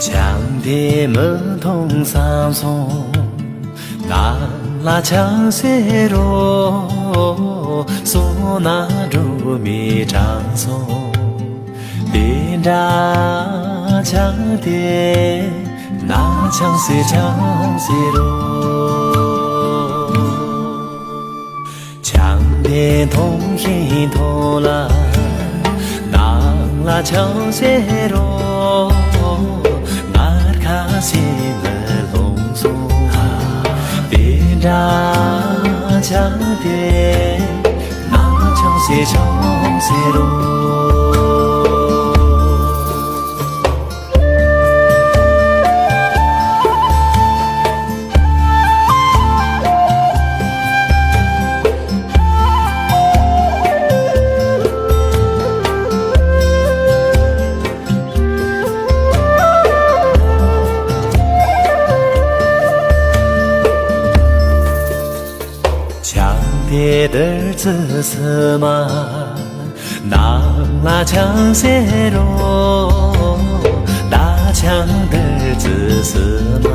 强的门童三松，那拉强些罗，索那住米长松，别扎强的那强些罗，强的童音头啦，那拉强些罗。心了隆松，别扎强的那强些罗。别的子什么，那拉强些罗，大强的子什么，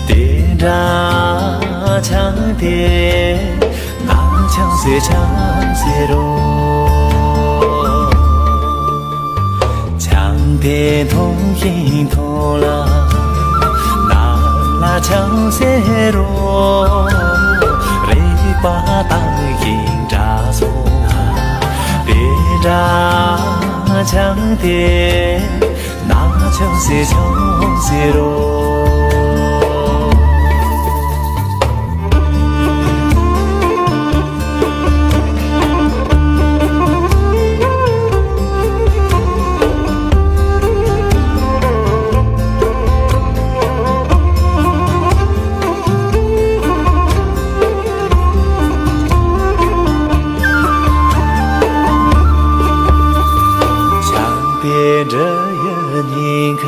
别扎强的那强些罗，强的童音头啦，那拉强些罗。把当音扎松，别扎强的那强些罗。这一年个，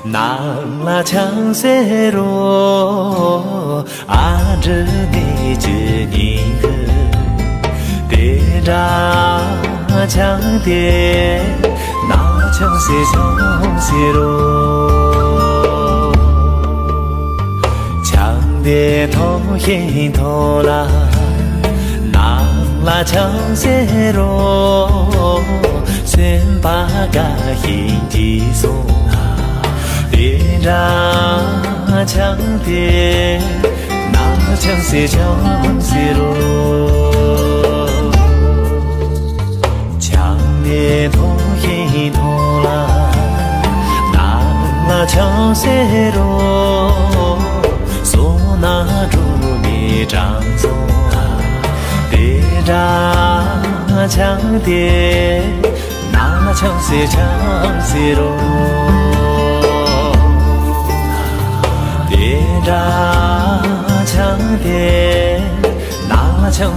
那拉强些罗，啊这你这年个，别扎强的那强些罗，强的头音头啦，那拉强些罗。先把个音记松，别扎强的那强些罗，强的头音头啦，那强些罗，索那住米长松，别扎强的。那强些罗，别扎强的那强